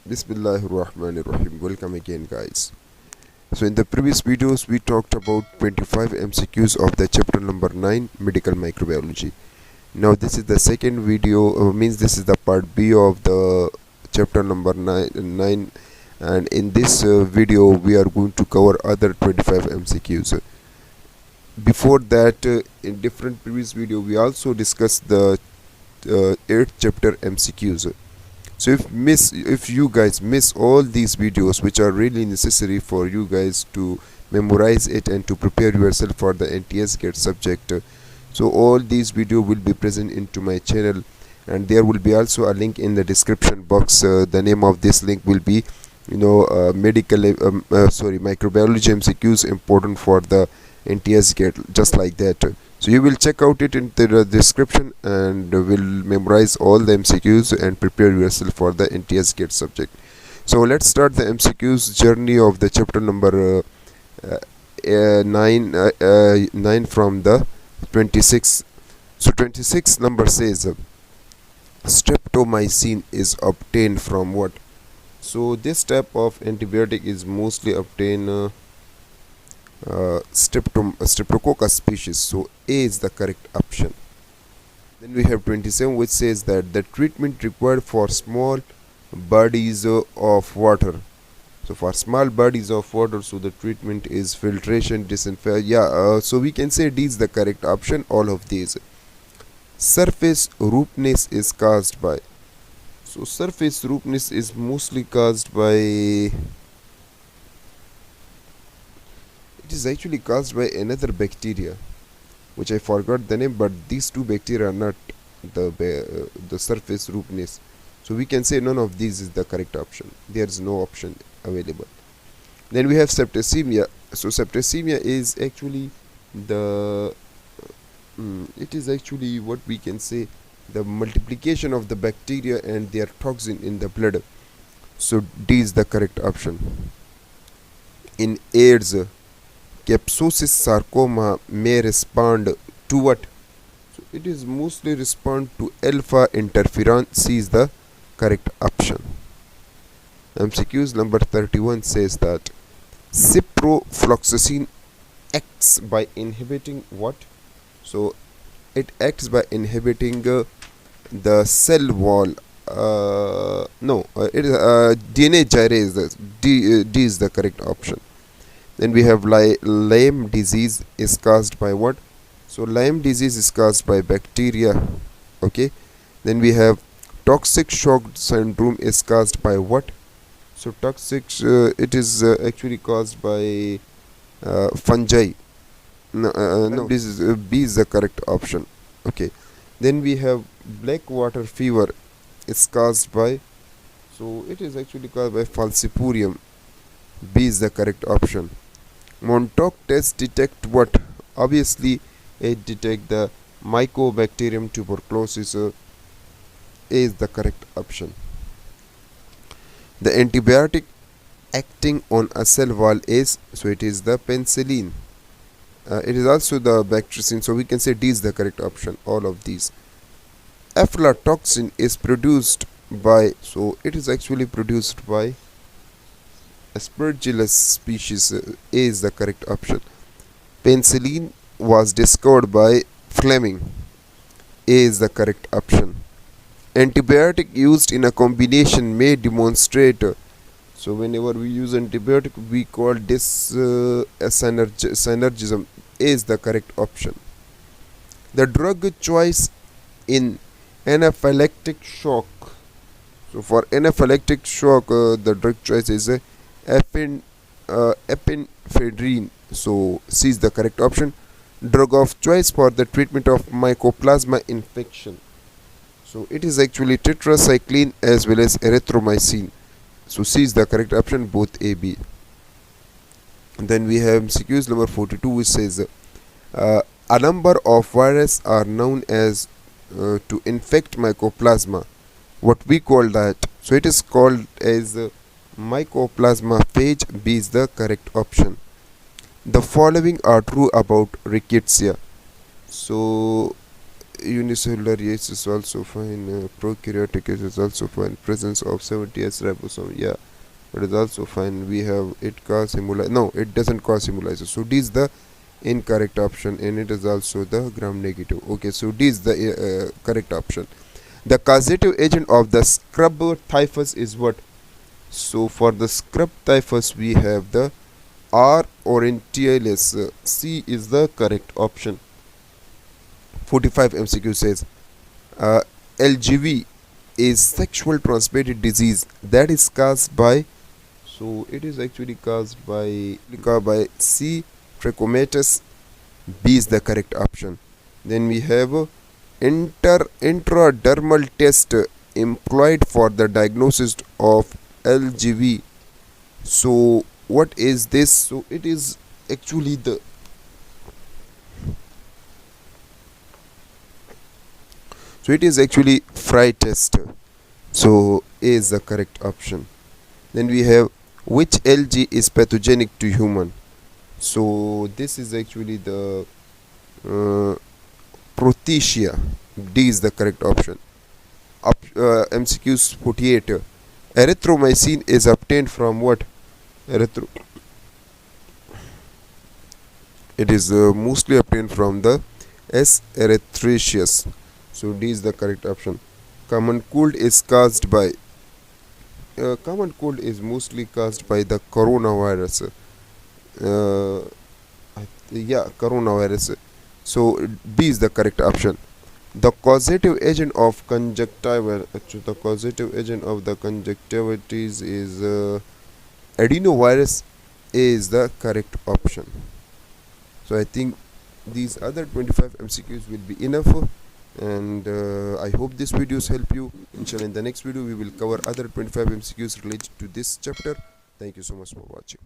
Bismillahirrahmanirrahim. Welcome again, guys. So in the previous videos we talked about 25 MCQs of the chapter number 9, Medical Microbiology. Now this is the second video, means this is the part B of the chapter number 9, and in this video we are going to cover other 25 MCQs. Before that, in different previous video we also discussed the 8th chapter MCQs. So if you guys miss all these videos, which are really necessary for you guys to memorize it and to prepare yourself for the NTS GAT subject, so all these video will be present into my channel, and there will be also a link in the description box. The name of this link will be microbiology MCQs important for the NTS GAT, just like that. So you will check out it in the description and will memorize all the MCQs and prepare yourself for the NTS GAT subject. So let's start the MCQs journey of the chapter number 9 from the 26. So 26 number says streptomycin is obtained from what? So this type of antibiotic is mostly obtained streptococcus species. So A is the correct option. Then we have 27, which says that the treatment required for small bodies of water. So for small bodies of water, so the treatment is filtration, disinfection. So we can say D is the correct option, all of these. Surface roughness is caused by. So surface roughness is mostly caused by, it is actually caused by another bacteria, which I forgot the name, but these two bacteria are not the surface roughness. So we can say none of these is the correct option. There is no option available. Then we have septicemia. So septicemia is actually it is actually what we can say, the multiplication of the bacteria and their toxin in the blood. So D is the correct option. In AIDS, capsulosis sarcoma may respond to what? So it is mostly respond to alpha interferon. C is the correct option. MCQs number 31 says that ciprofloxacin acts by inhibiting what? So it acts by inhibiting the cell wall. It is DNA gyrase. D is the correct option. Then we have Lyme disease is caused by what? So Lyme disease is caused by bacteria. Okay. Then we have toxic shock syndrome is caused by what? So toxic, it is actually caused by fungi. This is B is the correct option. Okay. Then we have black water fever is caused by, so it is actually caused by falciparum. B is the correct option. Montauk test detect what? Obviously it detect the Mycobacterium tuberculosis. A is the correct option. The antibiotic acting on a cell wall is, so it is the penicillin. It is also the bactricin, so we can say D is the correct option, all of these. Aflatoxin is produced by, so it is actually produced by Aspergillus species. A is the correct option. Penicillin was discovered by Fleming. A is the correct option. Antibiotic used in a combination may demonstrate, so whenever we use antibiotic we call this synergism. A is the correct option. The drug choice in anaphylactic shock. So for anaphylactic shock, the drug choice is epinephrine. So C is the correct option. Drug of choice for the treatment of mycoplasma infection. So it is actually tetracycline as well as erythromycin. So C is the correct option, both A, B. Then we have MCQs number 42, which says a number of viruses are known as to infect mycoplasma. What we call that? So it is called as mycoplasmaphage. B is the correct option. The following are true about rickettsia. So unicellular yeast is also fine. Prokaryotic is also fine. Presence of 70s ribosome, yeah, it is also fine. We have it cause hemolysis. No, it doesn't cause hemolysis. So D is the incorrect option, and it is also the gram negative. Okay, so D is the correct option. The causative agent of the scrub typhus is what? So for the scrub typhus, we have the R orientalis. C is the correct option. 45 MCQ says LGV is sexual transmitted disease that is caused by. So it is actually caused by C. Trachomatis. B is the correct option. Then we have intradermal test employed for the diagnosis of LGV. So what is this? So it is actually the Fry test. So A is the correct option. Then we have which LG is pathogenic to human. So this is actually the Protetia. D is the correct option. MCQs 48. Erythromycin is obtained from what? It is mostly obtained from the S. erythraceus. So D is the correct option. Common cold is caused by. Common cold is mostly caused by the coronavirus. Coronavirus. So B is the correct option. The causative agent of the causative agent of the conjunctivitis is adenovirus. A is the correct option. So I think these other 25 MCQs will be enough, and I hope this videos help you. Inshallah, in the next video we will cover other 25 MCQs related to this chapter. Thank you so much for watching.